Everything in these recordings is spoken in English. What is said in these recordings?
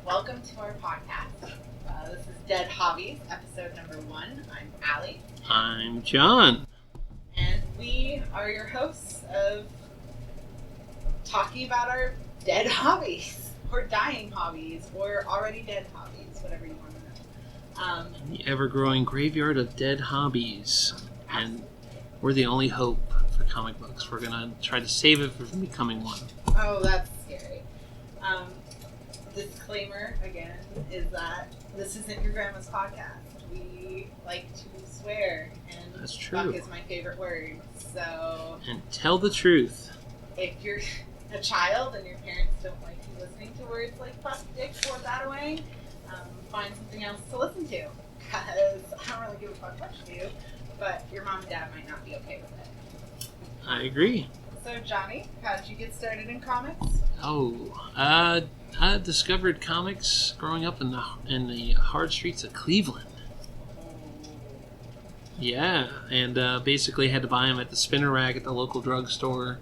Welcome to our podcast. This is Dead Hobbies, episode number 1. I'm Aly. I'm John. And we are your hosts of talking about our dead hobbies, or dying hobbies, or already dead hobbies, whatever you want to know. The ever-growing graveyard of dead hobbies. And we're the only hope for comic books. We're going to try to save it from becoming one. Oh, that's scary. Disclaimer, again, is that this isn't your grandma's podcast. We like to swear, and That's true. fuck is my favorite word. So, And tell the truth. if you're a child and your parents don't like you listening to words like fuck, dick, or that-a-wang, find something else to listen to. Because I don't really give a fuck what you do, but your mom and dad might not be okay with it. I agree. So, Johnny, how did you get started in comics? I discovered comics growing up in the hard streets of Cleveland. Yeah, and basically had to buy them at the spinner rack at the local drugstore,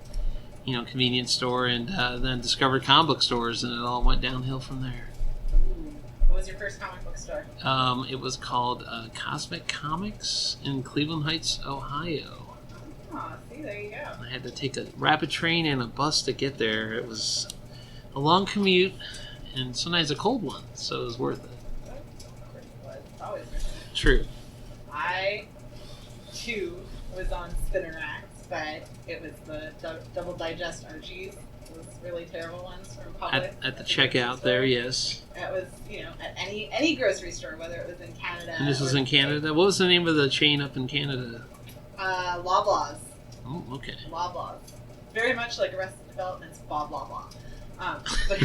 convenience store, and then discovered comic book stores, and it all went downhill from there. What was your first comic book store? It was called Cosmic Comics in Cleveland Heights, Ohio. Oh, see, there you go. I had to take a rapid train and a bus to get there. It was a long commute, and sometimes a cold one, so it was worth it. Of course it was. It's always worth it. True. I, too, was on spinner racks, but it was the double digest Archies. Those really terrible ones from Publix. At the checkout there, yes. It was, at any grocery store, whether it was in Canada. And this was in Canada? What was the name of the chain up in Canada? Loblaws. Oh, okay. Loblaws. Very much like Arrested Development's blah blah blah. But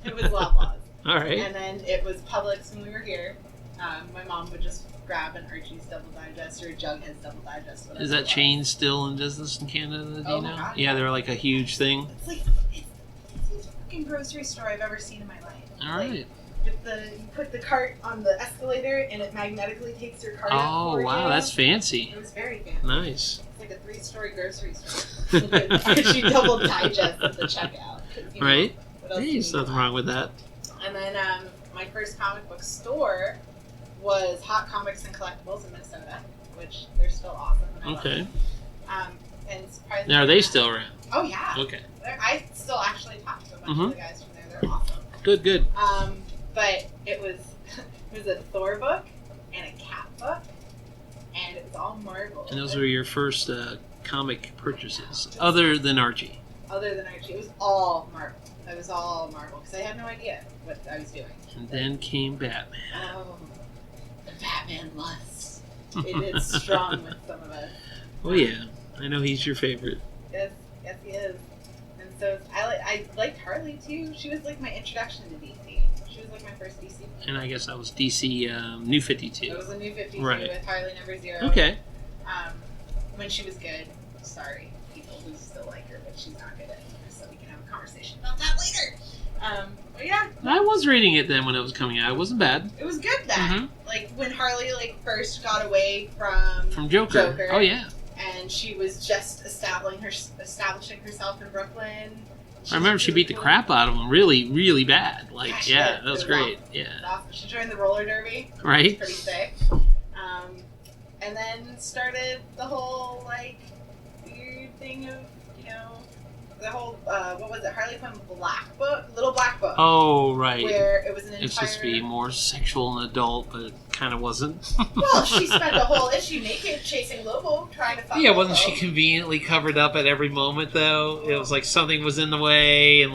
it was Loblaws. All right. And then it was Publix when we were here. My mom would just grab an Archie's Double Digest or a Jughead's Double Digest. Is that chain still in business in Canada? Do you know? God, yeah, they're like a huge thing. It's like it's the fucking grocery store I've ever seen in my life. All right. You put the cart on the escalator and it magnetically takes your cart up Oh, for wow, you. that's fancy. It was very fancy. Nice. It's like a 3-story grocery store. Because you double digest at the checkout. Right? What else Hey, do you there's nothing want? wrong with that. And then my first comic book store was Hot Comics and Collectibles in Minnesota, which they're still awesome. And I love Okay. them. And surprisingly, Now, are they still around? Oh yeah. Okay. I still actually talk to a bunch of the guys from there. They're awesome. Good. But it was a Thor book and a Cat book, and it was all Marvel. And those were your first comic purchases, other than Archie. Other than Archie, it was all Marvel. It was all Marvel because I had no idea what I was doing. And then came Batman. Oh, the Batman lust. It is strong with some of us. Oh yeah, I know he's your favorite. Yes, he is. And so I liked Harley too. She was like my introduction to DC. She was like my first DC. And I guess that was DC New 52. It was a New 52 Right. with Harley number 0. Okay. When she was good. Sorry, people who still like her, but she's not good anymore. So we can have a conversation about that later. But yeah. I was reading it then when it was coming out. It wasn't bad. It was good then. Mm-hmm. Like when Harley first got away from Joker. Oh yeah. And she was just establishing herself in Brooklyn. I remember she beat the crap out of him really, really bad. Yeah, that was great. Awesome. Yeah. Awesome. She joined the roller derby. Right. Pretty sick. And then started the whole weird thing of the whole what was it? Harley Quinn Little Black Book. Oh right. Where it was an entire. It's supposed to be more sexual and adult, but it kind of wasn't. Well, she spent a whole issue naked chasing Lobo, trying to fuck Yeah, Lobo. wasn't she conveniently covered up at every moment though? It was like something was in the way and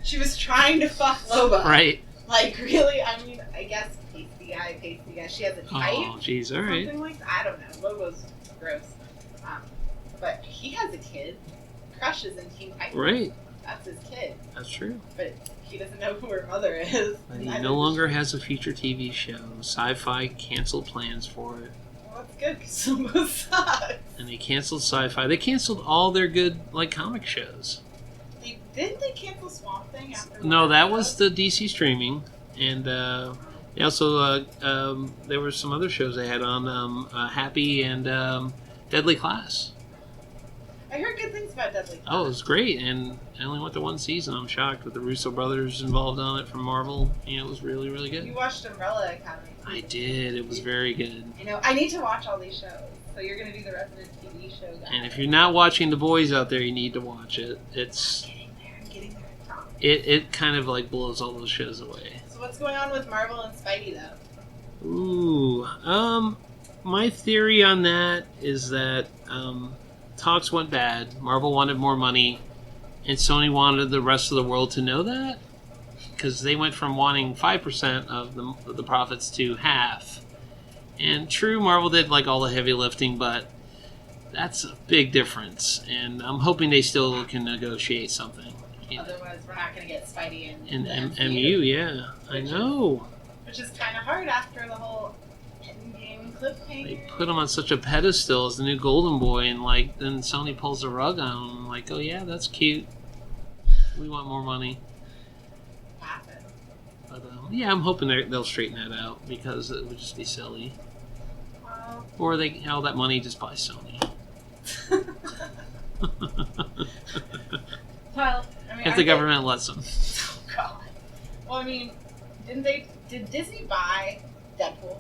She was trying to fuck Lobo. Right. Really, I guess pasty guy. She has a type. Oh, jeez, all right. Something like that. I don't know. Lobo's gross. But he has a kid. Crushes in Teen Titans. Right. That's his kid. That's true. But he doesn't know who her mother is. He no longer has a future TV show. Sci-Fi canceled plans for it. Well, that's good, because Lobo sucks. And they canceled Sci-Fi. They canceled all their good, comic shows. Didn't they cancel Swamp Thing after? No, that was the DC streaming. And Yeah, also, there were some other shows they had on, Happy and Deadly Class. I heard good things about Deadly Class. Oh, it was great, and I only went to one season. I'm shocked with the Russo brothers involved on it from Marvel. It was really, really good. You watched Umbrella Academy. I did. It was very good. I know. I need to watch all these shows. So you're going to be the resident TV show guy. And if you're not watching The Boys out there, you need to watch it. It's I'm getting there. I promise. it kind of like blows all those shows away. So what's going on with Marvel and Spidey though? Ooh, my theory on that is that talks went bad. Marvel wanted more money, and Sony wanted the rest of the world to know that, because they went from wanting 5% of the profits to half. And true, Marvel did like all the heavy lifting, but that's a big difference. And I'm hoping they still can negotiate something. Otherwise, we're not going to get Spidey in the MU. Yeah, I know. Which is kind of hard after the whole Endgame cliffhanger. They put him on such a pedestal as the new Golden Boy, and like then Sony pulls the rug on him. Like, oh yeah, that's cute. We want more money. Happen. But yeah, I'm hoping they'll straighten that out, because it would just be silly. Or all that money just buy Sony. Well, I mean, if the government lets them. Oh God. Well, I mean, did Disney buy Deadpool?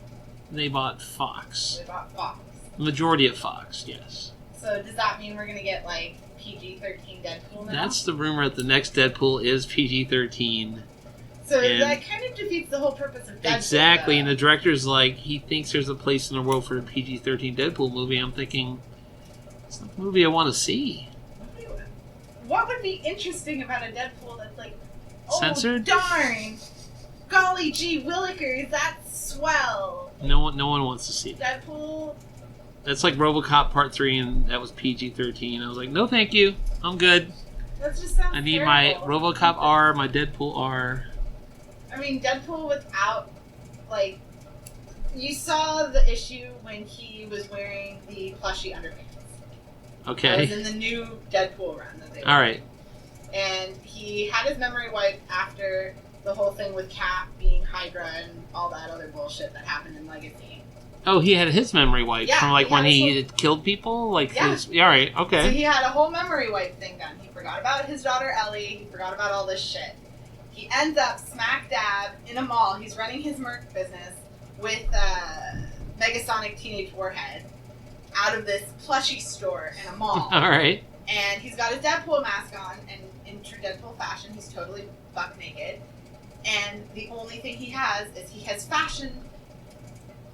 They bought Fox. They bought Fox. The majority of Fox, yes. So does that mean we're gonna get like PG-13 Deadpool now? That's the rumor that the next Deadpool is PG-13. So that kind of defeats the whole purpose of Deadpool. Exactly, though. and the director's like, he thinks there's a place in the world for a PG-13 Deadpool movie. I'm thinking, it's not the movie I want to see. What would be interesting about a Deadpool that's like, oh, censored? Darn! Golly gee willikers, that's swell! No one wants to see that. Deadpool... That's like RoboCop Part 3, and that was PG-13. I was like, no thank you, I'm good. That just sounds I need terrible. my RoboCop R, my Deadpool R. I mean, Deadpool without, like... You saw the issue when he was wearing the plushy underpants. Okay. That was in the new Deadpool run that they All right. And he had his memory wiped after the whole thing with Cap being Hydra and all that other bullshit that happened in Legacy. Oh, he had his memory wiped from like when he had killed people? Like Yeah. All right, okay. So he had a whole memory wipe thing done. He forgot about his daughter Ellie. He forgot about all this shit. He ends up smack dab in a mall. He's running his merch business with Megasonic Teenage Warhead out of this plushie store in a mall. All right. And he's got his Deadpool mask on, and in true Deadpool fashion, he's totally buck naked. And the only thing he has is he has fashioned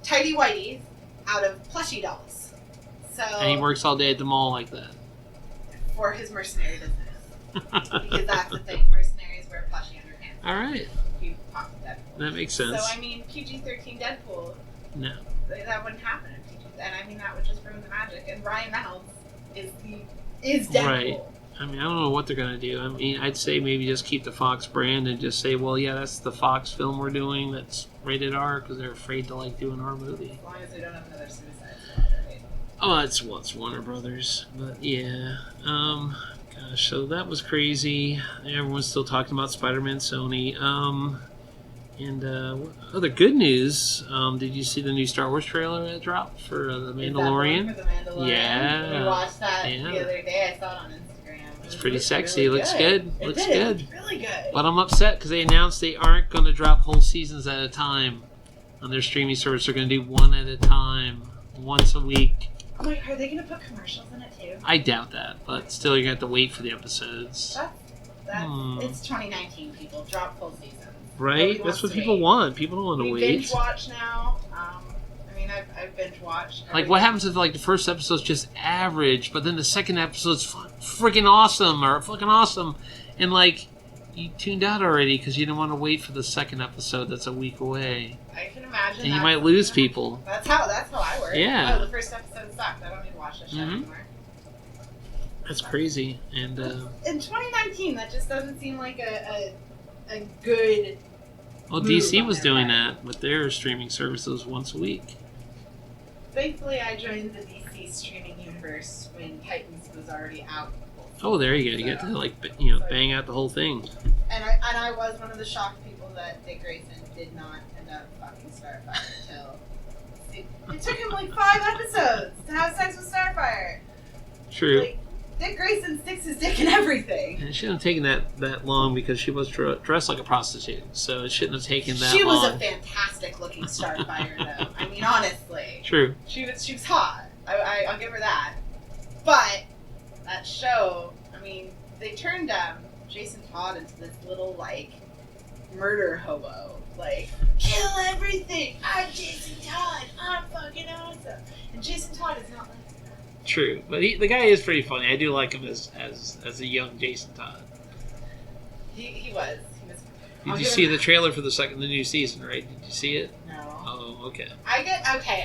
tighty whities out of plushie dolls. So And he works all day at the mall like that. for his mercenary business, because that's the thing. Mercenaries wear plushie underpants. All right. You talk to Deadpool. That makes sense. So I mean, PG-13 Deadpool. No. That wouldn't happen in PG, and I mean that would just ruin the magic. And Ryan Reynolds is Deadpool. Right. I mean, I don't know what they're going to do. I mean, I'd say maybe just keep the Fox brand and just say, well, yeah, that's the Fox film we're doing that's rated R, because they're afraid to like do an R movie. As long as they don't have another Suicide Squad, right? Oh, it's Warner Brothers. But yeah. Gosh, so that was crazy. Everyone's still talking about Spider-Man Sony. And other good news, did you see the new Star Wars trailer that dropped for The Mandalorian? Is that the one for The Mandalorian? Yeah. We watched that Yeah. the other day. I saw it on Instagram. It's pretty sexy. It looks good. It Looks did. good. It was really good. But I'm upset because they announced they aren't going to drop whole seasons at a time on their streaming service. They're going to do one at a time, once a week. Wait, are they going to put commercials in it too? I doubt that, but still, you're going to have to wait for the episodes. It's 2019, people. Drop full seasons. Right? Nobody That's wants what to people wait. want. People don't want to We wait. binge watch now. I mean, I've binge watched. Like, what happens if, like, the first episode's just average, but then the second episode's freaking awesome, or fucking awesome, and, like, you tuned out already because you didn't want to wait for the second episode that's a week away. I can imagine. And you might lose people. That's how I work. Yeah. Oh, the first episode sucked. I don't need to watch this show anymore. That's crazy. And, in 2019, that just doesn't seem like a good. well, move DC on was their doing part. that with their streaming services once a week. Thankfully, I joined the DC streaming universe when Titans was already out. Oh, there you go. You get to, like, bang out the whole thing. And I was one of the shocked people that Dick Grayson did not end up fucking Starfire until it took him like 5 episodes to have sex with Starfire. True. Like, Dick Grayson sticks his dick in everything. And it shouldn't have taken that long because she was dressed like a prostitute, so it shouldn't have taken that long. She was a fantastic looking Starfire, though. I mean, honestly. True. She was hot. I'll give her that. But that show, I mean, they turned Jason Todd into this little like murder hobo. Like, kill everything. I'm Jason Todd. I'm fucking awesome. And Jason Todd is not like that. True, but the guy is pretty funny. I do like him as a young Jason Todd. He was. Did you see the trailer for the new season? Right? Did you see it? No. Oh, okay. I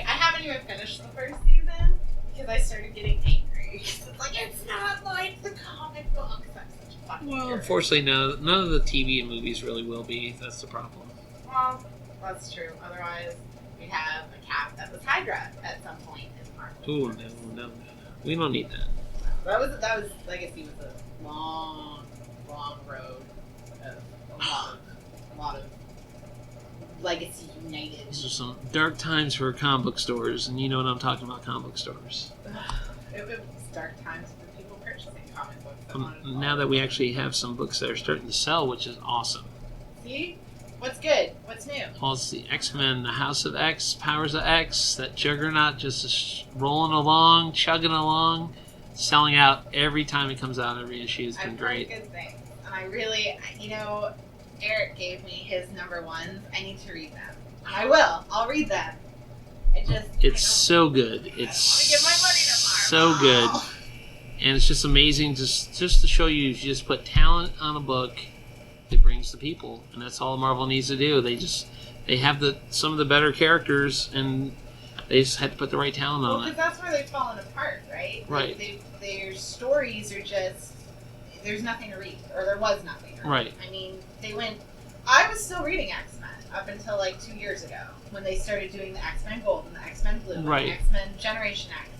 haven't even finished the first season because I started getting angry. It's like, it's not like the comic books. I'm such a fucking Well, jerk. unfortunately, none of the TV and movies really will be. That's the problem. Well, that's true. Otherwise, we'd have a cat that was Hydra at some point in Marvel. Ooh, no. We don't need that. That was Legacy was a long road of a lot of Legacy United. These are some dark times for comic book stores, and you know what I'm talking about, comic book stores. It was dark times for people purchasing comic books. Now that we actually have some books that are starting to sell, which is awesome. See? What's good? What's new? Well, it's the X-Men, the House of X, Powers of X, that juggernaut just rolling along, chugging along, selling out every time it comes out. Every issue has been great. Good things. And I really, Eric gave me his number ones. I need to read them. And I will. I'll read them. It's so good. It's give my money to Marvel. so good. And it's just amazing just to show you just put talent on a book. It brings the people, and that's all Marvel needs to do. They have some of the better characters, and they just had to put the right talent on because it. that's where they've fallen apart, right? Right. Their stories are just there's nothing to read, or there was nothing to read. Right. I mean, I was still reading X-Men up until like 2 years ago when they started doing the X-Men Gold and the X-Men Blue and Right. the X-Men Generation X,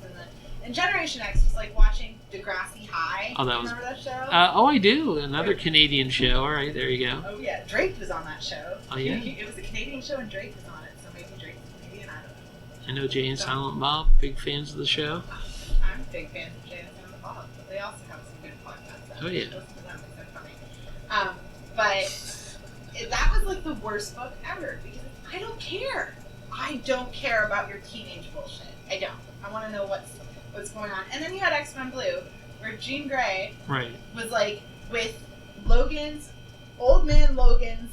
and Generation X was like watching Degrassi High. Oh, that was. Remember that show? I do. Another Canadian show. All right, there you go. Oh yeah, Drake was on that show. Oh yeah. It was a Canadian show and Drake was on it, so maybe Drake's Canadian. I don't know. I know Jay and Silent Bob, big fans of the show. I'm a big fan of Jay and Silent Bob, but they also have some good podcasts. Oh, yeah. Listen to them, they're funny. But that was like the worst book ever because I don't care. I don't care about your teenage bullshit. I don't. I want to know what's going on. And then you had X-Men Blue, where Jean Grey was like with old man Logan's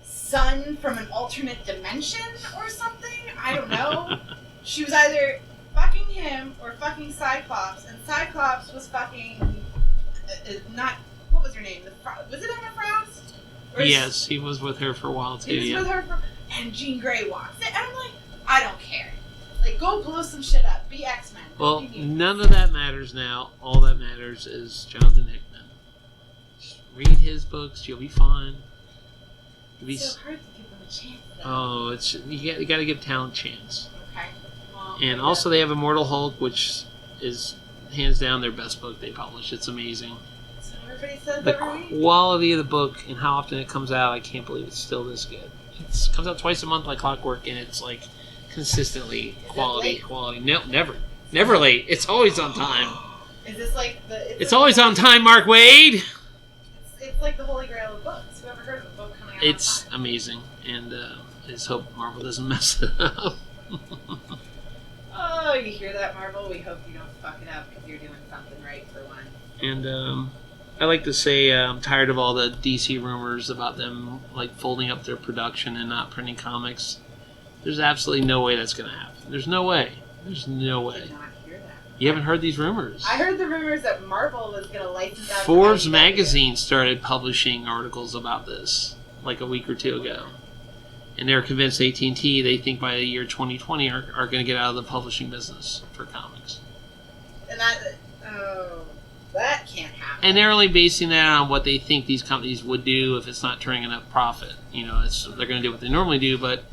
son from an alternate dimension or something. I don't know. She was either fucking him or fucking Cyclops, and Cyclops was fucking what was her name? Was it Emma Frost? Yes, he was with her for a while too. He was with her and Jean Grey walks in, and I'm like, I don't care. Like, go blow some shit up. Be X-Men. Well, none of that matters now. All that matters is Jonathan Hickman. Just read his books. You'll be fine. It's so hard to give them a chance, though. Oh, you got to give talent a chance. Okay. Well, And also they have Immortal Hulk, which is hands down their best book they publish. It's amazing. So everybody says The every week. quality of the book and how often it comes out, I can't believe it's still this good. It comes out twice a month like clockwork, and it's like consistently quality. No, never late. It's always on time. Is this like the? It's always on time, Mark Wade. It's like the holy grail of books. Whoever heard of a book coming out? It's on time? amazing, and I just hope Marvel doesn't mess it up. Oh, you hear that, Marvel? We hope you don't fuck it up because you're doing something right for one. And I like to say I'm tired of all the DC rumors about them like folding up their production and not printing comics. There's absolutely no way that's going to happen. There's no way. There's no I way. did not hear that. You haven't heard these rumors? I heard the rumors that Marvel was going to license out. Forbes magazine started publishing articles about this like a week or two ago. And they're convinced AT&T, they think by the year 2020, are going to get out of the publishing business for comics. And that can't happen. And they're only basing that on what they think these companies would do if it's not turning enough profit. You know, they're going to do what they normally do, but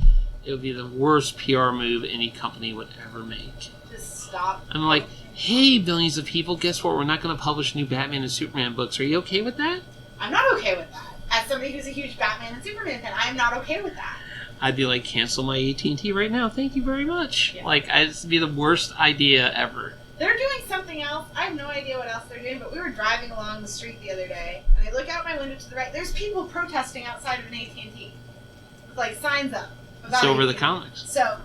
it would be the worst PR move any company would ever make. Just stop. I'm like, hey, billions of people, guess what? We're not going to publish new Batman and Superman books. Are you okay with that? I'm not okay with that. At somebody who's a huge Batman and Superman fan, I am not okay with that. I'd be like, cancel my AT&T right now. Thank you very much. Yeah. Like, it'd be the worst idea ever. They're doing something else. I have no idea what else they're doing, but we were driving along the street the other day, and I look out my window to the right. There's people protesting outside of an AT&T with, like, signs up. It's over the comics. So,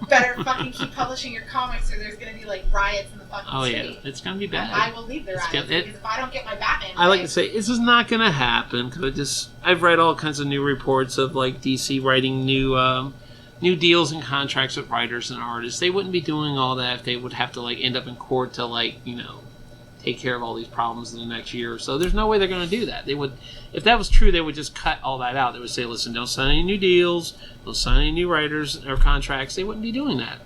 better fucking keep publishing your comics, or there's going to be, like, riots in the fucking street. Yeah. It's going to be bad. I will lead the riots, because if I don't get my Batman... I like to say, this is not going to happen, because I've read all kinds of new reports of, like, DC writing new deals and contracts with writers and artists. They wouldn't be doing all that if they would have to, like, end up in court to, like, you know, take care of all these problems in the next year or so. There's no way they're going to do that. They would, if that was true, they would just cut all that out. They would say, listen, don't sign any new deals, don't sign any new writers or contracts. They wouldn't be doing that.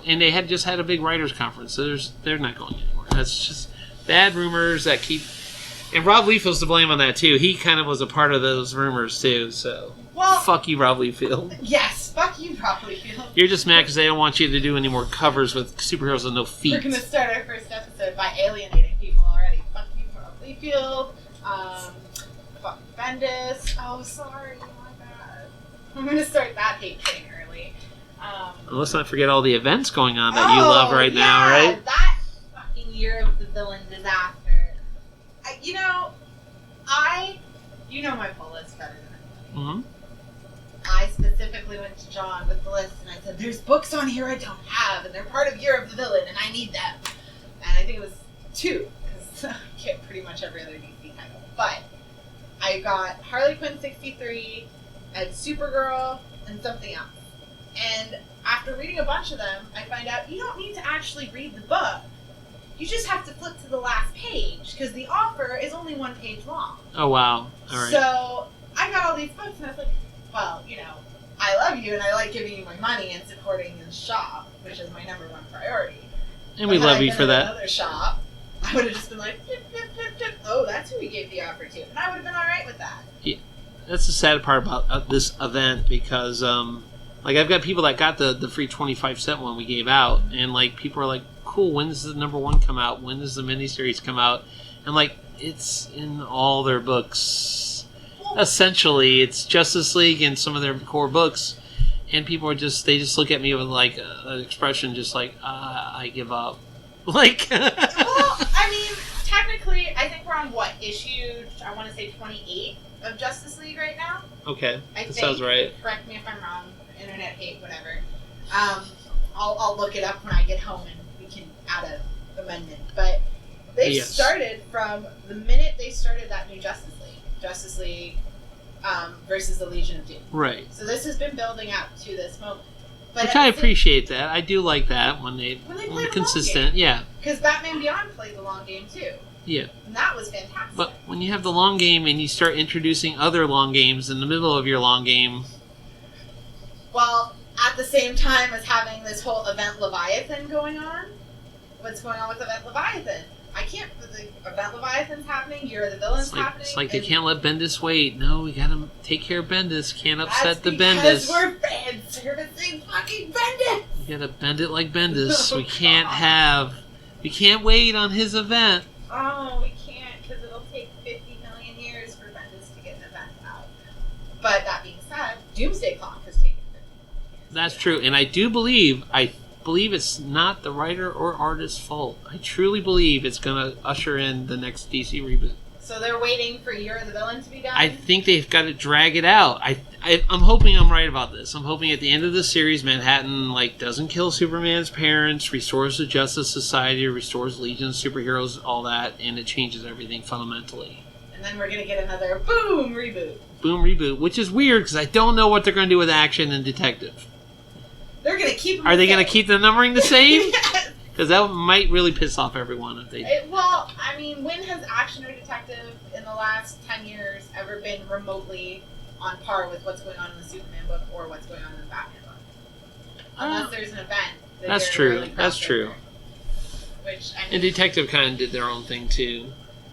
And they had just had a big writers conference, so they're not going anywhere. That's just bad rumors that keep... And Rob Liefeld's to blame on that, too. He kind of was a part of those rumors, too, so... Well, fuck you, Rob Liefeld. Yes, fuck you, Rob Liefeld. You're just mad because they don't want you to do any more covers with superheroes with no feet. We're going to start our first episode by alienating people already. Fuck you, Rob Liefeld. Fuck Bendis. Oh, sorry, my bad. I'm going to start that hate train early. And let's not forget all the events going on that you love right now, right? That fucking year of the villain disaster. You know my pull list better than anyone. Mm-hmm. I specifically went to John with the list and I said, there's books on here I don't have, and they're part of Year of the Villain, and I need them. And I think it was 2, because I get pretty much every other DC title. But I got Harley Quinn 63, and Supergirl, and something else. And after reading a bunch of them, I find out you don't need to actually read the book. You just have to flip to the last page, because the offer is only 1 page long. Oh, wow. All right. So I got all these books, and I was like, well, you know, I love you, and I like giving you my money and supporting this shop, which is my #1 priority. And we love you for that. Another shop, I would have just been like, oh, that's who we gave the offer to, and I would have been all right with that. Yeah, that's the sad part about this event, because like, I've got people that got the free 25-cent one we gave out, and like, people are like, cool, when does the #1 come out? When does the miniseries come out? And like, it's in all their books. Essentially, it's Justice League and some of their core books, and people are they just look at me with like an expression just like, I give up. Like, well, I mean, technically, I think we're on issue, I want to say 28 of Justice League right now. Okay, that sounds right. Correct me if I'm wrong, internet hate, whatever. I'll look it up when I get home and we can add an amendment. But they started from the minute they started that new Justice League versus the Legion of Doom. Right. So this has been building up to this moment. But which I appreciate that. I do like that when they're consistent. Yeah. Because Batman Beyond played the long game too. Yeah. And that was fantastic. But when you have the long game and you start introducing other long games in the middle of your long game... Well, at the same time as having this whole Event Leviathan going on, what's going on with Event Leviathan? I can't... The Event Leviathan's happening, Year of the Villain's happening. It's like they can't let Bendis wait. No, we gotta take care of Bendis. Can't upset the Bendis. That's because we're fan-servicing fucking Bendis! We gotta bend it like Bendis. We can't wait on his event. Oh, we can't, because it'll take 50 million years for Bendis to get an event out. But that being said, Doomsday Clock has taken 50 million years. That's true, and I believe it's not the writer or artist's fault. I truly believe it's going to usher in the next DC reboot. So they're waiting for Year of the Villain to be done? I think they've got to drag it out. I'm hoping I'm right about this. I'm hoping at the end of the series, Manhattan doesn't kill Superman's parents, restores the Justice Society, restores Legion of Superheroes, all that, and it changes everything fundamentally. And then we're going to get another boom reboot. Boom reboot, which is weird because I don't know what they're going to do with Action and Detective. They're going to keep them Are they going to keep the numbering the same? Yes. Because that might really piss off everyone if they do. Well, I mean, when has Action or Detective in the last 10 years ever been remotely on par with what's going on in the Superman book or what's going on in the Batman book? Unless there's an event. That's true. Really that's true. Which, I mean, and Detective kind of did their own thing, too.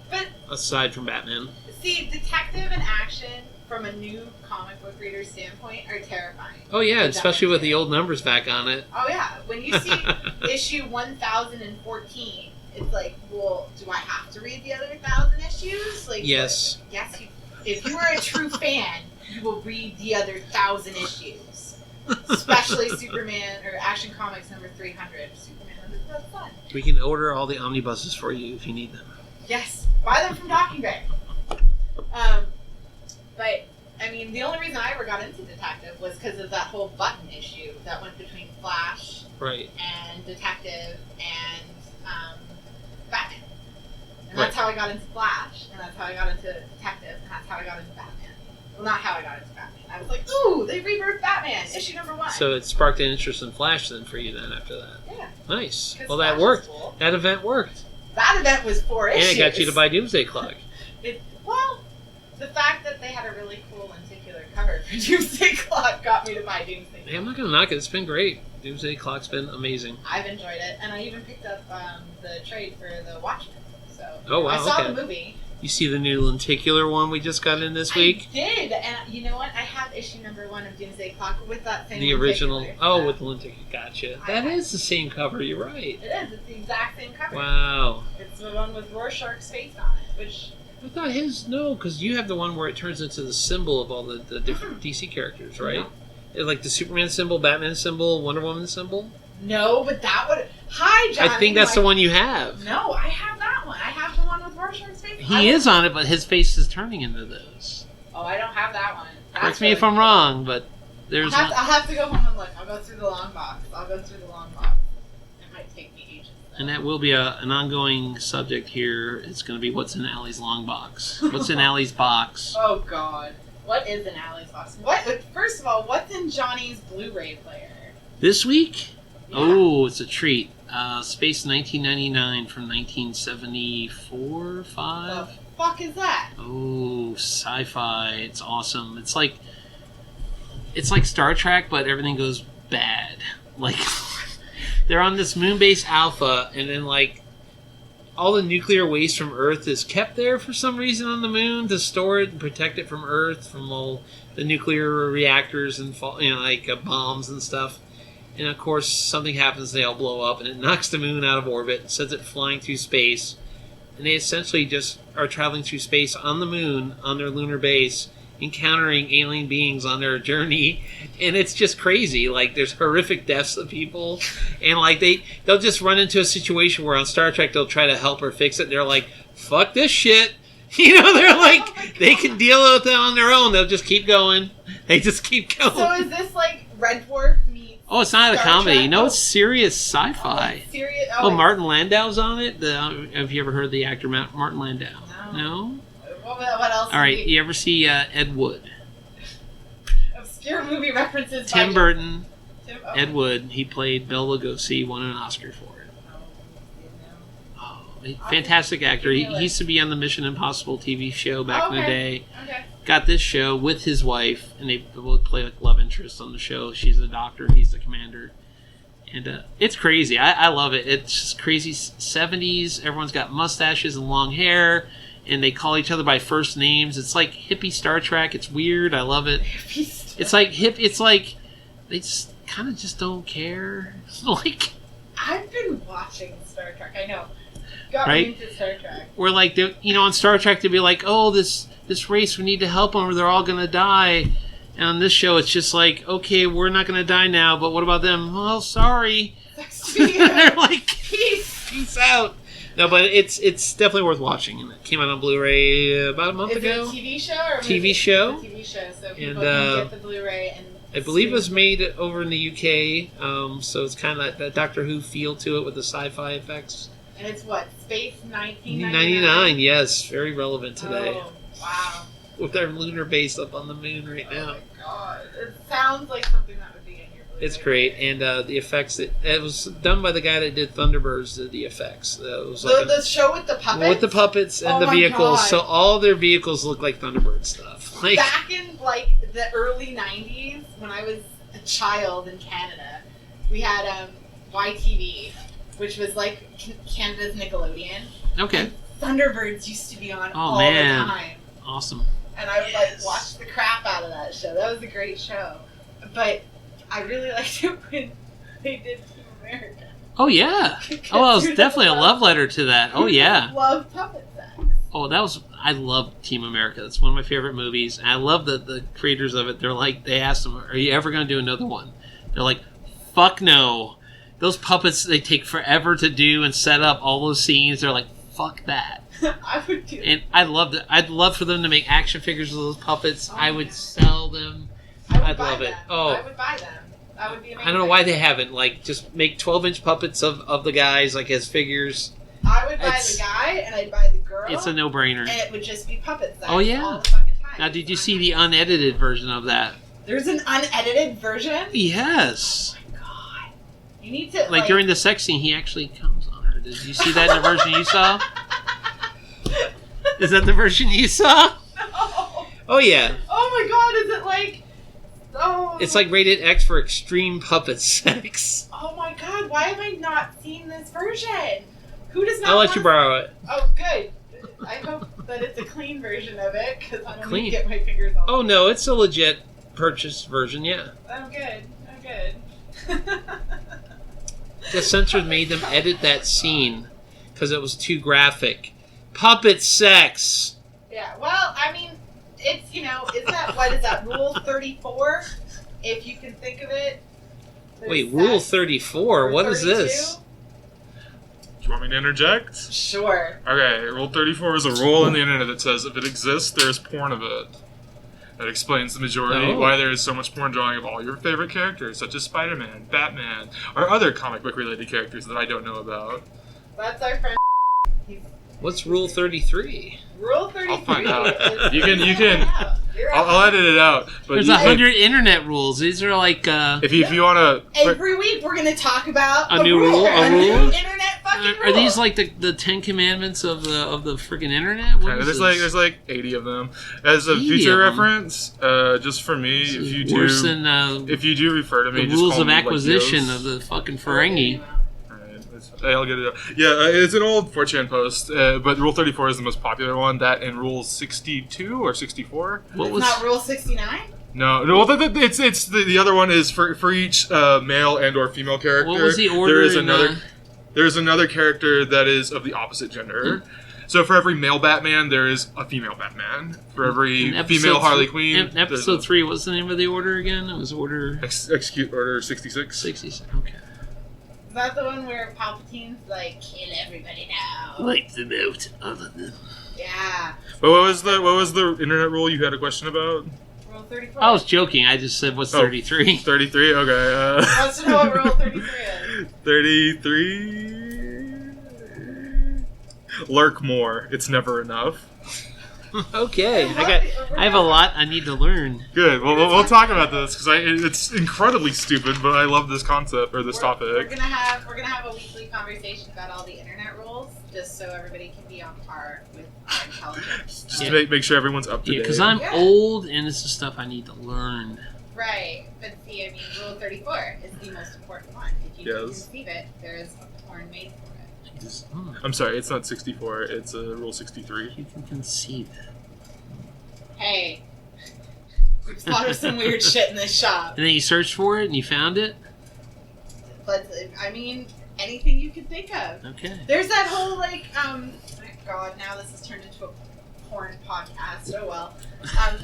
But aside from Batman. See, Detective and Action, from a new comic book reader standpoint, are terrifying. Oh, yeah, especially with the old numbers back on it. Oh, yeah. When you see issue 1014 it's like, well, do I have to read the other 1,000 issues? Like, Yes. Yes. If you are a true fan, you will read the other 1,000 issues, especially Superman or Action Comics number 300. Superman, that's fun. We can order all the omnibuses for you if you need them. Yes, buy them from Docking Bay. But I mean, the only reason I ever got into Detective was because of that whole button issue that went between Flash and Detective and Batman. And that's how I got into Flash, and that's how I got into Detective, and that's how I got into Batman. Well, not how I got into Batman. I was like, ooh, they rebirthed Batman, issue number 1. So it sparked an interest in Flash then for you then after that. Yeah. Nice. Well, Flash that worked. cool. That event worked. That event was 4 issues. And it got you to buy Doomsday Clock. Well, the fact that they had a really cool lenticular cover for Doomsday Clock got me to buy Doomsday Clock. Hey, I'm not going to knock it. It's been great. Doomsday Clock's been amazing. I've enjoyed it, and I even picked up the trade for the Watchmen. So I saw the movie. You see the new lenticular one we just got in this week? I did, and you know what? I have issue number 1 of Doomsday Clock with that same The original. lenticular. Oh, with the lenticular. Gotcha. That is the same cover. You're right. It is. It's the exact same cover. Wow. It's the one with Rorschach's face on it, which... I thought no, because you have the one where it turns into the symbol of all the different DC characters, right? Like the Superman symbol, Batman symbol, Wonder Woman symbol? No, but that would... Hi, Johnny. I think that's the one you have. No, I have that one. I have the one with Rorschach's face. He is on it, but his face is turning into those. Oh, I don't have that one. Correct me if I'm wrong, but there's I'll have to go home and look. I'll go through the long box. It might take me ages. And that will be an ongoing subject here. It's going to be what's in Ally's long box. What's in Ally's box? Oh, God. What is in Ally's box? First of all, what's in Johnny's Blu-ray player? This week? Yeah. Oh, it's a treat. Space 1999 from 1974, 5. The fuck is that? Oh, sci-fi. It's awesome. It's like Star Trek, but everything goes bad. Like, they're on this moon base Alpha, and then, like, all the nuclear waste from Earth is kept there for some reason on the moon to store it and protect it from Earth, from all the nuclear reactors and, bombs and stuff. And, of course, something happens, they all blow up, and it knocks the moon out of orbit, sends it flying through space. And they essentially just are traveling through space on the moon, on their lunar base, encountering alien beings on their journey. And it's just crazy. Like, there's horrific deaths of people. And, like, they'll just run into a situation where on Star Trek they'll try to help or fix it. They're like, fuck this shit. You know, they're like, they can deal with it on their own. They'll just keep going. They just keep going. So is this like Red Dwarf? Oh, it's not a Star comedy. Trek? No, it's serious sci-fi. Serious? Oh, Martin Landau's on it. Have you ever heard of the actor Martin Landau? No? What else? All right, you ever see Ed Wood? Obscure movie references. Tim Burton. Oh. Ed Wood. He played Bela Lugosi. Won an Oscar for it. Oh, fantastic actor. He used to be on the Mission Impossible TV show back in the day. Okay. Got this show with his wife, and they both play like love interests on the show. She's the doctor, he's the commander. And it's crazy. I love it. It's just crazy 70s. Everyone's got mustaches and long hair, and they call each other by first names. It's like hippie Star Trek. It's weird. I love it. It's like It's like they just kind of just don't care. Like, I've been watching Star Trek. I know. Got right? me into Star Trek. We're like, on Star Trek, they'd be like, oh, this race, we need to help them or they're all going to die. And on this show, it's just like, okay, we're not going to die now, but what about them? Well, sorry. They're like, peace out. No, but it's definitely worth watching. And it came out on Blu-ray about a month ago. Is it a TV show? Or TV show. It's a TV show, so people can get the Blu-ray. And I believe it was made over in the UK, so it's kind of that Doctor Who feel to it with the sci-fi effects. And it's what? Space 1999? 1999, yes. Very relevant today. Oh, wow. With our lunar base up on the moon right now. Oh my god. It sounds like something that would be in your Blu-ray. It's great, and the effects, it was done by the guy that did Thunderbirds, did the effects. It was like the show with the puppets? With the puppets and the vehicles. God. So all their vehicles look like Thunderbird stuff. Like, back in the early 90s, when I was a child in Canada, we had YTV, which was like Canada's Nickelodeon. Okay. And Thunderbirds used to be on all the time. Awesome. And I would watch the crap out of that show. That was a great show. But I really liked it when they did Team America. Oh, yeah. Oh, it was definitely a love letter to that. Oh, yeah. Love puppet sex. Oh, I love Team America. That's one of my favorite movies. And I love the creators of it. They're like, they asked them, are you ever going to do another one? They're like, fuck no. Those puppets, they take forever to do and set up all those scenes. They're like, fuck that. I would do. And I loved it. I'd love for them to make action figures of those puppets. Oh, I would sell them. I'd love it. Oh, I would buy them. That would be amazing. I don't know why they haven't. Like, just make 12-inch puppets of the guys, like, as figures. I would buy the guy, and I'd buy the girl. It's a no-brainer. And it would just be puppet sex. Oh, yeah. All the fucking time. Now, did you see the unedited version of that? There's an unedited version? Yes. Oh my god. You need to, like during the sex scene, he actually comes on her. Did you see that in the version you saw? Is that the version you saw? No. Oh, yeah. Oh my god, is it like... Oh. It's like rated X for extreme puppet sex. Oh my god, why have I not seen this version? Who does not I'll let you borrow it. Oh, good. I hope that it's a clean version of it, because I don't need to get my fingers all Oh, no, it's a legit purchase version, yeah. I'm good. I'm good. The censors made them edit that scene because it was too graphic. Puppet sex! Yeah, well, I mean, it's, you know, isn't that, what is that, Rule 34? If you can think of it. Wait, Rule 34? What is this? Do you want me to interject? Sure. Okay, Rule 34 is a rule in the internet that says if it exists, there's porn of it. That explains the majority why there is so much porn drawing of all your favorite characters, such as Spider-Man, Batman, or other comic book related characters that I don't know about. That's our friend. What's Rule 33? Rule 33. I'll find out. You can. I'll edit it out. But there's 100 internet rules. These are like. If you want to. Every week we're going to talk about a new rule. A new internet fucking rule. Are these like the 10 commandments of the freaking internet? What is there's like 80 of them. As a future reference, just for me, if you do refer to me, the just rules call of me acquisition like of the fucking Ferengi. I'll get it out. Yeah, it's an old 4chan post, but Rule 34 is the most popular one. That and Rule 62 or 64. It's not Rule 69? No. Well, it's the other one is for each male and or female character. What was the order? There's another character that is of the opposite gender. So for every male Batman, there is a female Batman. For every female Harley Quinn, in episode 3, what's the name of the order again? It was order Execute Order 66. 66. Okay. Is that the one where Palpatine's like, kill everybody now? Like the note of them. Yeah. But what was the internet rule you had a question about? Rule 34. I was joking. I just said what's 33. 33? Okay. Wants to know what Rule 33 is. 33... Lurk more. It's never enough. Okay, I have a lot I need to learn. Good. Well, we'll talk about this because it's incredibly stupid, but I love this concept or this topic. We're gonna have a weekly conversation about all the internet rules, just so everybody can be on par with our intelligence. Just to make sure everyone's up to date. Because I'm old and this is stuff I need to learn. Right, but see, I mean, Rule 34 is the most important one. If you can conceive it, there is a porn made for it. I'm sorry, it's not 64, it's Rule 63. You can conceive it. Hey, we've thought of some weird shit in this shop. And then you searched for it and you found it? But, I mean, anything you can think of. Okay. There's that whole, like, oh God, now this has turned into a porn podcast. Oh well.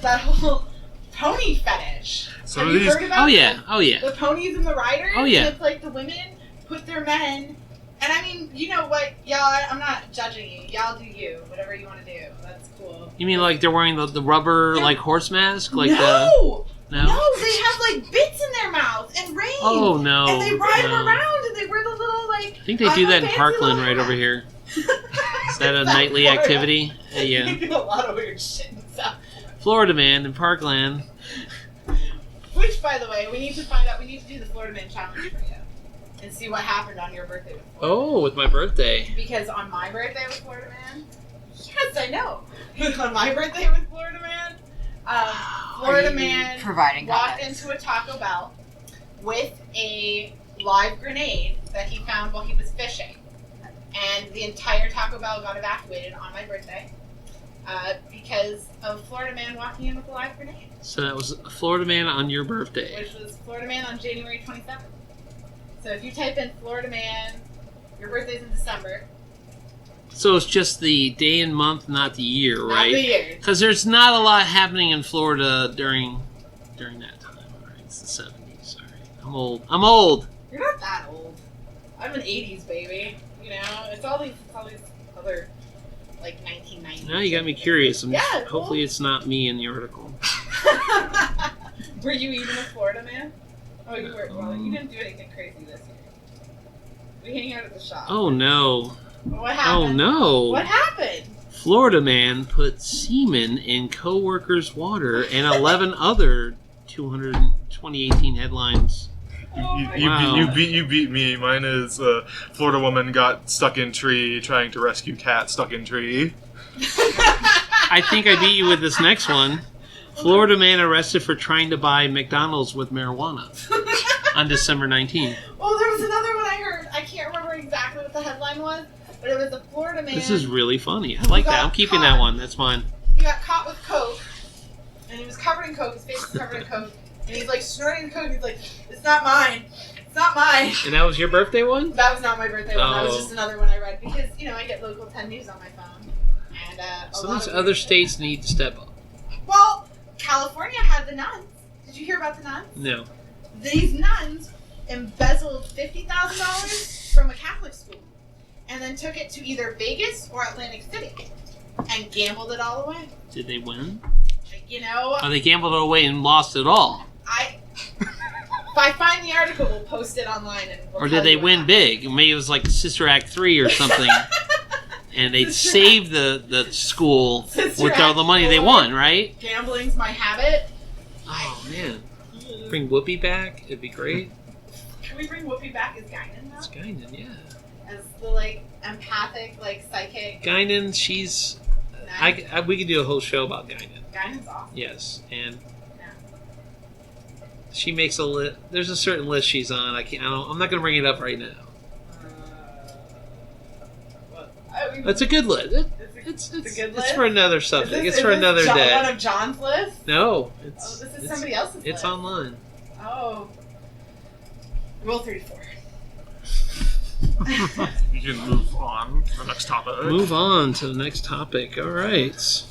That whole pony fetish. Have you heard about that? Oh yeah. The ponies and the riders? Oh yeah. And it's like the women put their men. And I mean, you know what, y'all, I'm not judging you. Y'all do you. Whatever you want to do. That's cool. You mean like they're wearing the rubber, like, horse mask? Like No, they No? have, like, bits in their mouths and reins. Oh, no. And they ride them around and they wear the little, like... I think they do that in Parkland right over here. Is that a nightly Florida. Activity? Yeah. They do a lot of weird shit in South Florida Man in Parkland. Which, by the way, we need to find out. We need to do the Florida Man Challenge for you. And see what happened on your birthday with Florida Oh, with my birthday. Because on my birthday with Florida Man, yes, I know. On my birthday with Florida Man, Florida Man walked into a Taco Bell with a live grenade that he found while he was fishing. And the entire Taco Bell got evacuated on my birthday because of Florida Man walking in with a live grenade. So that was Florida Man on your birthday. Which was Florida Man on January 27th. So if you type in Florida man, your birthday's in December. So it's just the day and month, not the year, right? Not the year. Because there's not a lot happening in Florida during that time. All right, it's the 70s. All right, I'm old. You're not that old. I'm an 80s baby. You know, it's all these other, like, 1990s. Now you got me curious. Yeah, Hopefully it's not me in the article. Were you even a Florida man? Oh, you were. Well, you didn't do anything crazy this year. We hang out at the shop. Oh no. What happened? Oh no. What happened? Florida man put semen in co-worker's water and 11 other 2018 headlines. You beat me. Mine is Florida woman got stuck in tree trying to rescue cat stuck in tree. I think I beat you with this next one. Florida man arrested for trying to buy McDonald's with marijuana on December 19th. Oh, there was another one I heard. I can't remember exactly what the headline was, but it was a Florida man. This is really funny. I like that. I'm keeping that one. That's mine. He got caught with coke, and he was covered in coke. His face was covered in coke, and he's like snorting the coke. He's like, "It's not mine. It's not mine." And that was your birthday one? That was not my birthday one. That was Oh. just another one I read because I get local 10 news on my phone, and So these other states need to step up. Well, California had the nuns. Did you hear about the nuns? No. These nuns embezzled $50,000 from a Catholic school and then took it to either Vegas or Atlantic City and gambled it all away. Did they win? Oh, they gambled it away and lost it all. If I find the article, we'll post it online. And we'll Or tell did they you what win happened. big? Maybe it was like Sister Act 3 or something. And they Sister saved the school Sister with all Act the money they 4. won, right? Gambling's my habit. Oh, man. Bring Whoopi back. It'd be great. Can we bring Whoopi back as Guinan now? It's Guinan, yeah. As the, empathic, psychic. Guinan, she's... nun? we could do a whole show about Guinan. Guinan's awesome. Yes, and Yeah. she makes a list. There's a certain list she's on. I'm not going to bring it up right now. That's a good list. It's a good It's list? for another subject. It's for another day. One of John's list? No, This is somebody else's It's list. online. Oh. Rule 34. You can move on to the next topic. Move on to the next topic. All right.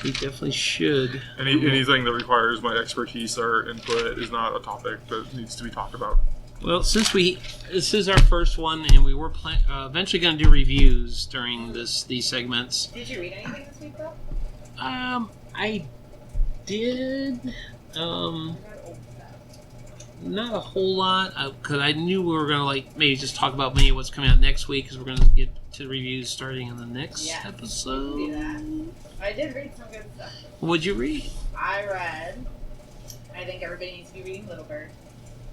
We definitely should. Anything that requires my expertise or input is not a topic that needs to be talked about. Well, since this is our first one, and we were eventually going to do reviews during these segments. Did you read anything this week, though? I did. Not a whole lot, because I knew we were going to maybe just talk about maybe what's coming out next week, because we're going to get to reviews starting in the next episode. Do that. I did read some good stuff. What'd you read? I think everybody needs to be reading Little Bird.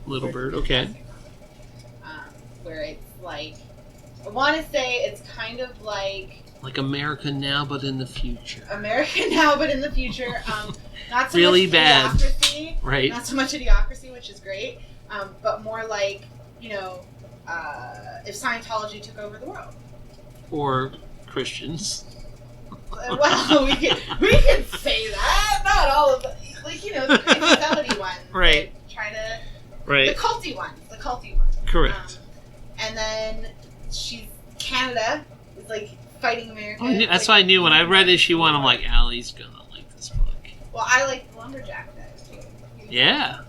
Little Bird, okay. Where it's I want to say it's kind of like America Now, but in the future. America Now, but in the future. Not so Really much bad. Idiocracy. Right. Not so much Idiocracy, which is great, but more if Scientology took over the world. Or Christians. Well, we can say that. Not all of them. The infidelity ones. Right. That try to... Right. The culty ones. Correct. And then Canada is fighting America. That's what I knew when I read issue 1. I'm like, Ally's gonna like this book. Well, I like the Lumberjack guys too. Yeah,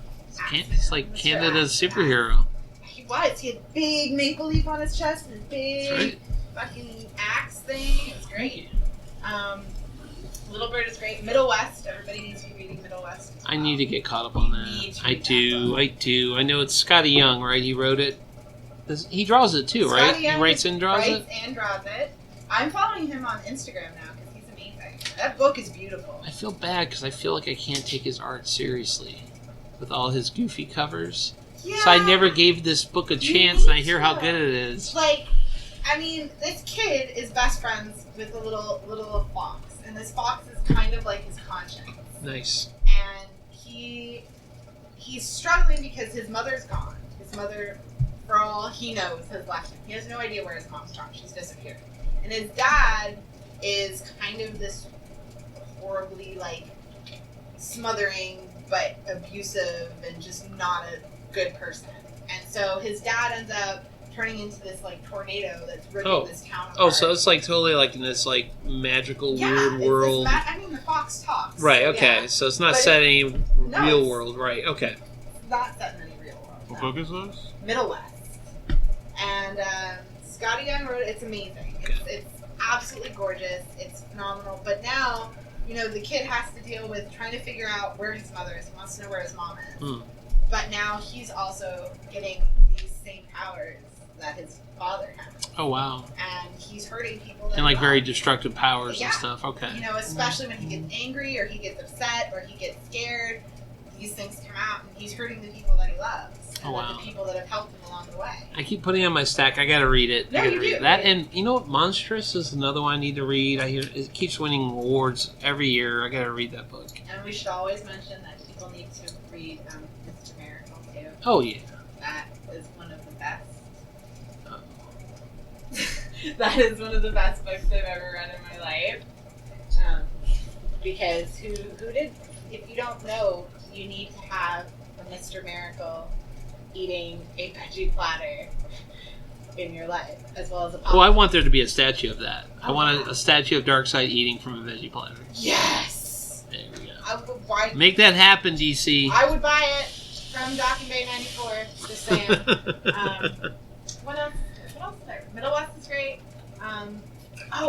it's like Canada's superhero. He was. He had big maple leaf on his chest and his big fucking axe thing. It was great. Little Bird is great. Middle West. Everybody needs to be reading Middle West. I need to get caught up on that. I do. I know it's Scotty Young, right? He wrote it. He draws it too, right? Scotty Young He writes and draws it. and draws it. I'm following him on Instagram now because he's amazing. That book is beautiful. I feel bad because I feel like I can't take his art seriously with all his goofy covers. Yeah. So I never gave this book a chance, and I hear how good it is. This kid is best friends with a little fox, and this fox is kind of like his conscience. Nice. And he's struggling because his mother's gone. His mother, for all he knows, has left him. He has no idea where his mom's gone. She's disappeared. And his dad is kind of this horribly smothering but abusive and just not a good person. And So his dad ends up turning into this like tornado that's ripping Oh. this town apart. Oh, so it's like totally like in this like magical weird world. I mean, the fox talks. Right. so, Okay. yeah. So it's not But set in any No, real it's- world. Right. Okay. It's not set in any real world. What no. book is this? Middle West. And Scotty Young wrote it. It's amazing. It's absolutely gorgeous. It's phenomenal. But now, you know, the kid has to deal with trying to figure out where his mother is. He wants to know where his mom is. Hmm. But now he's also getting these same powers that his father has. Oh wow. And he's hurting people. That And like he very loves. destructive powers Yeah. and stuff. Okay. You know, especially when he gets angry or he gets upset or he gets scared, these things come out and he's hurting the people that he loves. And Oh, wow. the people that have helped him along the way. I keep putting it on my stack. I gotta read it. No, I gotta you read do. that. And you know what? Monstrous is another one I need to read. I hear it keeps winning awards every year. I gotta read that book. And we should always mention that people need to read Mr. Miracle too. Oh yeah. That is one of the best. Oh. That is one of the best books I've ever read in my life. Because who did? If you don't know, you need to have a Mr. Miracle eating a veggie platter in your life, as well as a pop. Oh, I want there to be a statue of that. I Oh, want wow. a statue of Darkseid eating from a veggie platter. Yes. There we go. I would buy. Make that happen, DC. I would buy it from Docking Bay '94. Just saying. What else? What else is there? Middle West is great.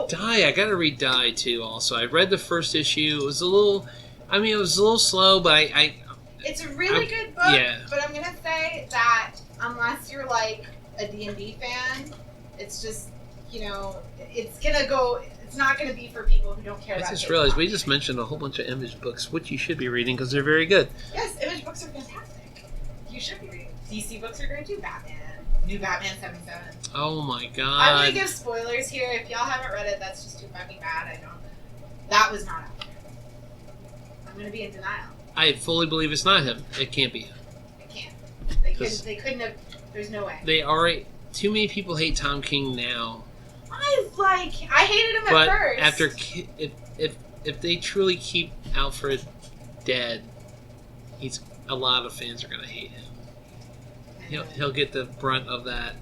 Die. I gotta read Die too. Also, I read the first issue. It was a little. I mean, it was a little slow, but I It's a really good book. yeah. But I'm gonna say that unless you're like a D&D fan, it's just, you know, it's gonna go. It's not gonna be for people who don't care I about. just kids realized we comics. just mentioned a whole bunch of Image books, which you should be reading because they're very good. Yes, Image books are fantastic. You should be reading. DC books are great too. Batman. New Batman 77. Oh my I'm god. gonna give spoilers here. If y'all haven't read it, that's just too fucking bad. I don't. That was not out there. I'm gonna be in denial. I fully believe it's not him. It can't be him. I can't. They couldn't. They couldn't have. There's no way. They already. Too many people hate Tom King now. I hated him But at first. after if they truly keep Alfred dead, a lot of fans are gonna hate him. He'll get the brunt of that.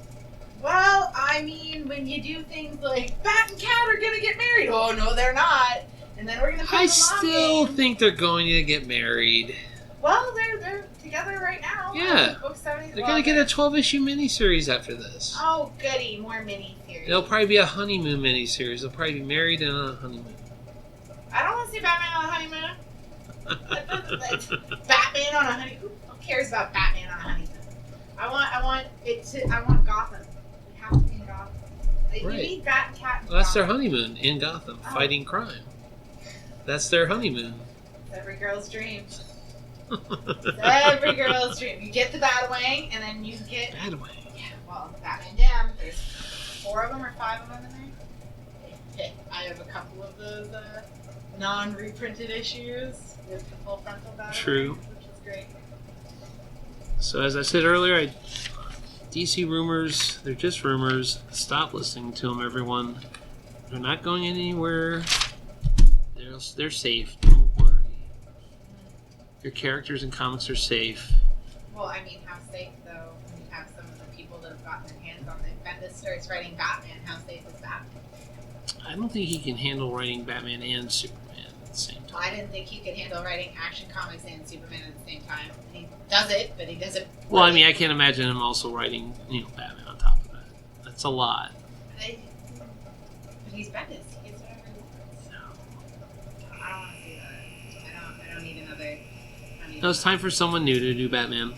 Well, I mean, when you do things like Bat and Cat are gonna get married. Oh no, they're not. And then we're gonna. Play I the long still game. think they're going to get married. Well, they're together right now. Yeah. Book 70. They're gonna get a 12-issue miniseries after this. Oh goody, more mini series. It'll probably be a honeymoon miniseries. They'll probably be married and on a honeymoon. I don't want to see Batman on a honeymoon. Batman on a honeymoon. Who cares about Batman on a honeymoon? I want Gotham. We have to be in Gotham. You Right. need Bat and Cat. In Well, that's their Gotham. honeymoon in Gotham, Oh. fighting crime. That's their honeymoon. It's every girl's dream. It's every girl's dream. You get the Batwing, and then you get Badway. yeah. Well, Batman Dam. There's 4 of them or 5 of them in there. Okay. I have a couple of those non-reprinted issues with the full frontal Batwing. True. Which is great. So as I said earlier, DC rumors, they're just rumors. Stop listening to them, everyone. They're not going anywhere. They're safe. Don't worry. Your characters and comics are safe. Well, I mean, how safe though when you have some of the people that have gotten their hands on it. Bendis starts writing Batman. How safe is that? I don't think he can handle writing Batman and Superman at the same Well, time. I didn't think he could handle writing Action Comics and Superman at the same time. He does it, but he does it. Well, I mean, I can't imagine him also writing, Batman on top of that. That's a lot. But he's Bendis. He gets whatever he wants. I don't want to see that. I don't need another. I need No, it's time for someone new to do Batman.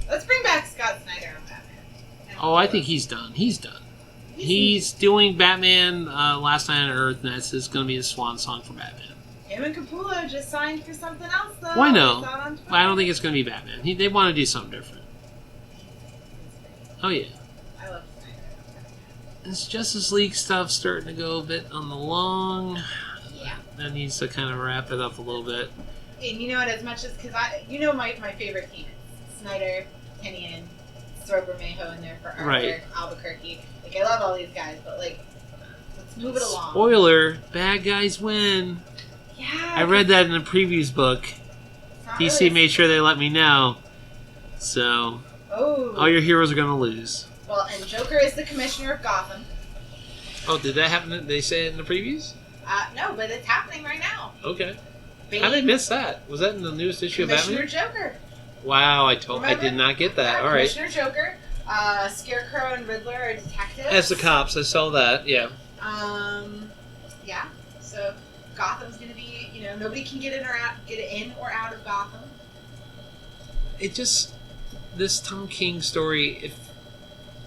Let's bring back Scott Snyder on Batman. And Oh, I think he's done. He's done. He's doing Batman Last Night on Earth, and that's going to be his swan song for Batman. Him and Capullo just signed for something else, though. Why no? It's out on Twitter. But I don't think it's going to be Batman. They want to do something different. Oh, yeah. I love Snyder. This Justice League stuff starting to go a bit on the long. Yeah. That needs to kind of wrap it up a little bit. And you know what? As much as because my favorite team is Snyder, Tinian, throw Bermejo in there for Arthur, Right. Albuquerque. Like I love all these guys, but like let's move it along. Spoiler, bad guys win. Yeah. I read that in the previews book. it's not DC really- made sure they let me know. So, Oh. All your heroes are going to lose. Well, and Joker is the commissioner of Gotham. Oh, did that happen? Did they say it in the previews? No, but it's happening right now. Okay. Bane, How did I miss that? Was that in the newest issue of Batman? Commissioner Joker. Wow, I did not get that. Yeah, All right. Commissioner Joker. Scarecrow and Riddler are detectives. As the cops, I saw that. Yeah. Yeah. So Gotham's gonna be, nobody can get in or out of Gotham. It just this Tom King story.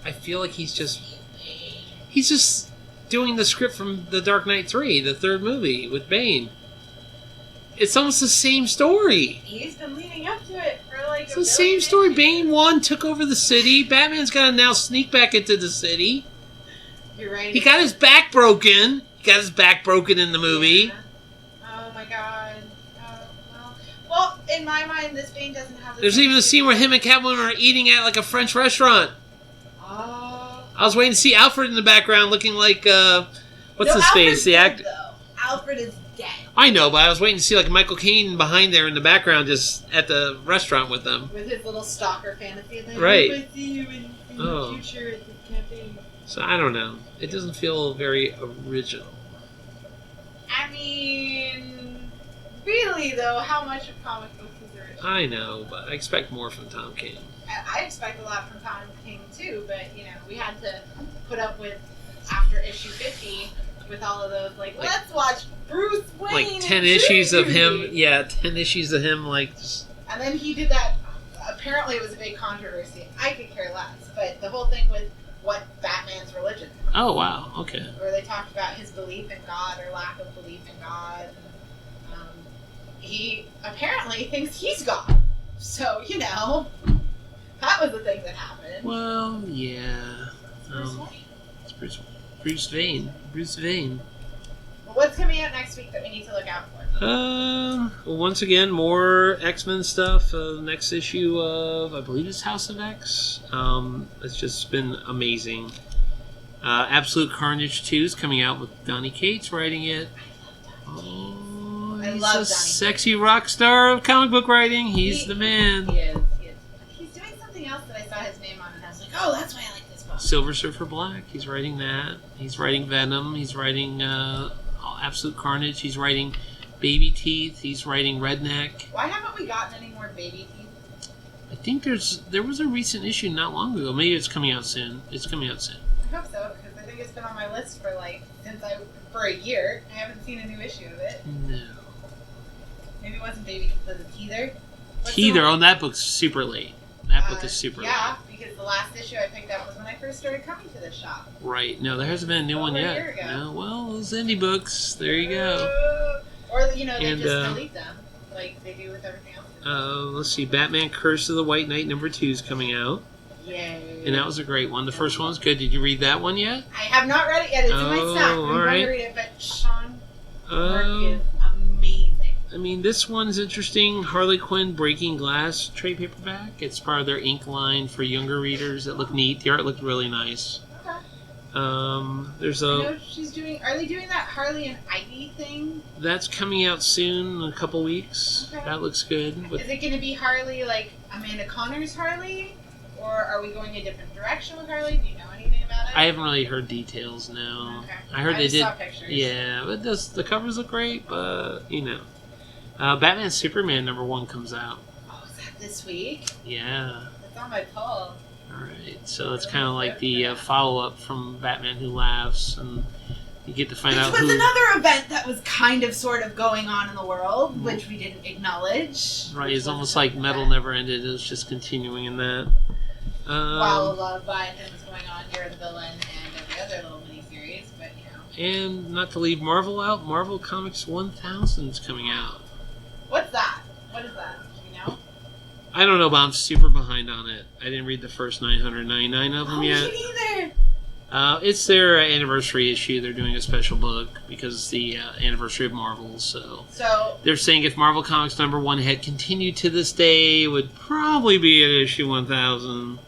I feel like he's just doing the script from The Dark Knight 3, the third movie with Bane. It's almost the same story. He's been leading up to it for It's the same story. Bane won, took over the city. Batman's got to now sneak back into the city. You're right. He got his back broken. He got his back broken in the movie. Yeah. Oh my god. Oh, well, in my mind, this Bane doesn't have. There's even a scene where him and Catwoman are eating at like a French restaurant. Oh. I was waiting to see Alfred in the background, looking like what's his face? The actor. Alfred is dead. I know, but I was waiting to see like Michael Caine behind there in the background, just at the restaurant with them. With his little stalker fantasy thing. Right. I see you in the future at the cafe. So I don't know. It doesn't feel very original. I mean, really though, how much of comic books is there? I know, but I expect more from Tom King. I expect a lot from Tom King too, but we had to put up with after issue 50 with all of those let's watch Bruce Wayne. Like 10 issues of him. Yeah, 10 issues of him just... And then he did that. Apparently, it was a big controversy. I could care less, but the whole thing with what Batman's religion. Oh wow, okay. Where they talked about his belief in God or lack of belief in God. He apparently thinks he's God. So that was the thing that happened. Well, yeah. It's Bruce Wayne. Bruce Wayne. Well, what's coming out next week that we need to look out for? Well, once again, more X-Men stuff. Next issue of, I believe it's House of X. It's just been amazing. Absolute Carnage 2 is coming out with Donny Cates writing it. Oh, I he's love a Donny sexy rock star of comic book writing. He's the man. He is. He's doing something else that I saw his name on, and I was like, oh, that's why I like this book. Silver Surfer Black. He's writing that. He's writing Venom. He's writing Absolute Carnage. He's writing Baby Teeth. He's writing Redneck. Why haven't we gotten any more Baby Teeth? I think there was a recent issue not long ago. Maybe it's coming out soon. It's coming out soon. I hope so, because I think it's been on my list for for a year. I haven't seen a new issue of it. No. Maybe it wasn't Baby Teeth, was it Teether? Teether. Oh, that book's super late. That book is super late. Yeah, because the last issue I picked up was when I first started coming to this shop. Right. No, there hasn't been a new one Over a yet. year ago. No. Well, those indie books. There you go. Or they just delete them, like they do with everything else. Let's see. Batman: Curse of the White Knight #2 is coming out. Yay! And that was a great one. The first one was good. Did you read that one yet? I have not read it yet. It's in my stack. I'm going to read it, but Sean is amazing. I mean, this one's interesting. Harley Quinn Breaking Glass trade paperback. It's part of their ink line for younger readers. It looked neat. The art looked really nice. Okay. There's I know she's doing. Are they doing that Harley and Ivy thing? That's coming out soon, in a couple weeks. Okay. That looks good. Is it going to be Harley like Amanda Connor's Harley, or are we going a different direction with Harley? Do you know anything about it? I haven't really heard details. No. Okay. I heard they did. Saw pictures. Yeah, but the covers look great. But Batman Superman #1 comes out. Oh, is that this week? Yeah. It's on my pull. Alright, so it's kind of like the follow-up from Batman Who Laughs, and you get to find out Which was who... another event that was kind of sort of going on in the world, which we didn't acknowledge. Right, it's almost like Metal Never Ended. It was just continuing in that. While a lot of Biden was going on, You're the Villain, and every other little miniseries, but And not to leave Marvel out, Marvel Comics 1000 is coming out. What's that? What is that? Do you know? I don't know, but I'm super behind on it. I didn't read the first 999 of them yet. Me neither. It's their anniversary issue. They're doing a special book because it's the anniversary of Marvel. So they're saying if Marvel Comics #1 had continued to this day, it would probably be at issue 1000.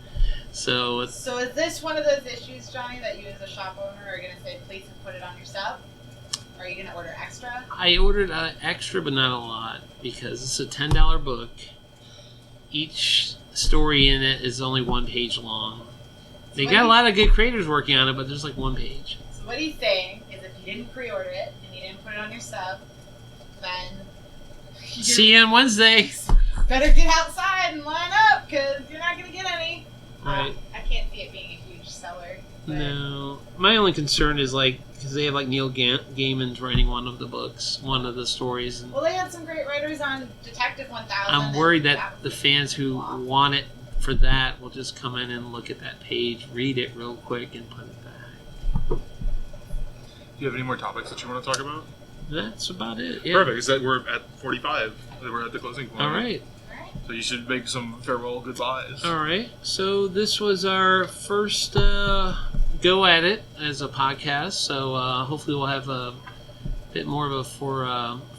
So is this one of those issues, Johnny, that you as a shop owner are going to say, please put it on your stuff? Or are you going to order extra? I ordered extra, but not a lot, because it's a $10 book. Each story in it is only 1 page long. They So got a lot of good creators working on it, but there's like 1 page. So what he's saying is if you didn't pre-order it and you didn't put it on your sub, then See you on Wednesday. better get outside and line up because you're not going to get any. Right. I can't see it being a huge seller. But No. My only concern is like, because they have like Neil Gaiman's writing one of the books, one of the stories. And well, they had some great writers on Detective 1000. I'm worried that the fans who want it for that will just come in and look at that page, read it real quick, and put it back. Do you have any more topics that you want to talk about? That's about it. Yeah. Perfect. Is that we're at 45. We're at the closing point. All right. So you should make some farewell goodbyes. All right. So this was our first go at it as a podcast. So hopefully we'll have a bit more of a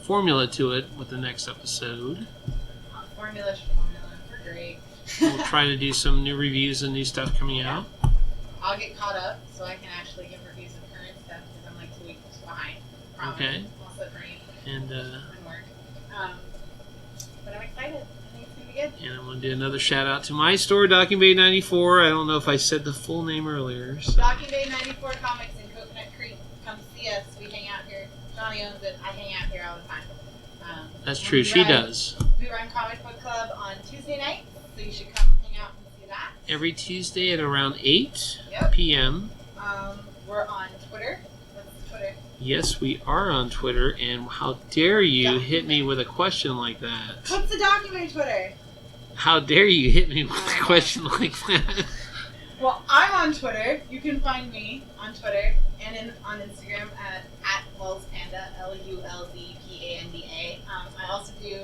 formula to it with the next episode. Formula. We're great. We'll try to do some new reviews and new stuff coming out. I'll get caught up so I can actually give reviews of current stuff because I'm like 2 weeks behind. Promise. Okay. Also brain And work. But I'm excited. I think it's going to be good. and I want to do another shout out to my store, Docking Bay 94. I don't know if I said the full name earlier. So. Docking Bay 94 Comics in Coconut Creek. Come see us. We hang out here. Johnny owns it. I hang out here all the time. That's true. She does. We run Comic Book Club on Tuesday nights, so you should come hang out and see that. Every Tuesday at around 8 Yep. p.m. We're on Twitter. What's Twitter? Yes, we are on Twitter. And how dare you Yeah. hit me with a question like that? What's the Docking Bay Twitter? How dare you hit me with a question like that? Well, I'm on Twitter. You can find me on Twitter and on Instagram at LuldPanda, LuldPanda. I also do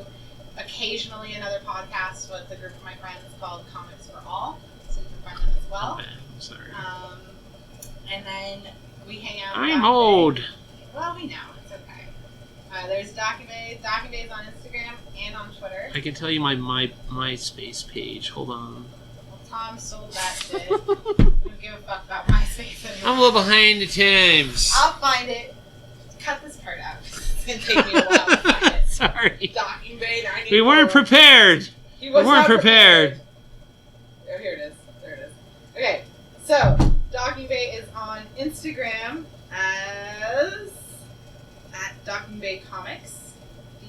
occasionally another podcast with a group of my friends called Comics for All, so you can find them as well. Okay, I'm sorry. And then we hang out. I'm old. Well, we know. It's okay. There's Docking Bay. Docking Bay's on Instagram and on Twitter. I can tell you my MySpace page. Hold on. Well, Tom sold that shit. Don't give a fuck about MySpace anymore. I'm a little behind the times. I'll find it. Cut this part out. It's gonna take me a while to find it. Sorry. Docking Bay 94. We weren't prepared. He was We weren't not prepared. Oh, here it is. There it is. Okay, so Docking Bay is on Instagram as at Docking Bay Comics,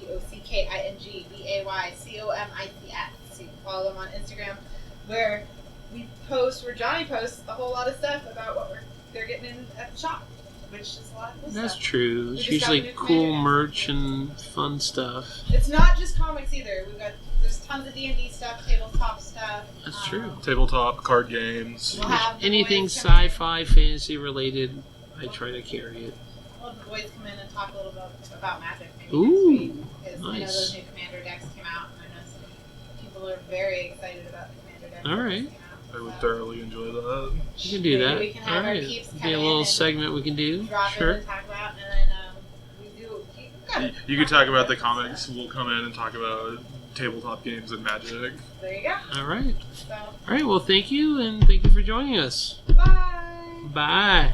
DockingBayComics. So you can follow them on Instagram, where Johnny posts a whole lot of stuff about what they're getting in at the shop, which is a lot of cool That's stuff. true. We It's just got usually the new cool Commander merch Decks. and fun stuff. It's not just comics either. There's tons of D&D stuff, tabletop stuff. That's true. Tabletop, card games. We'll have the Anything boys come in. sci-fi, fantasy related, I try to carry it. We'll have the boys come in and talk a little bit about Magic maybe Ooh, next week. Because I know nice. those new Commander decks came out, and I know some people are very excited about the Commander decks. All that right. came out. I would So thoroughly enjoy that. You can do maybe that. we can All have our right. peeps come Be a in little and segment we can do. drop in Sure. and talk about, and then we do. You can talk about the comics. We'll come in and talk about tabletop games and Magic. There you go. All right. So, All right. Well, thank you, and thank you for joining us. bye. Bye.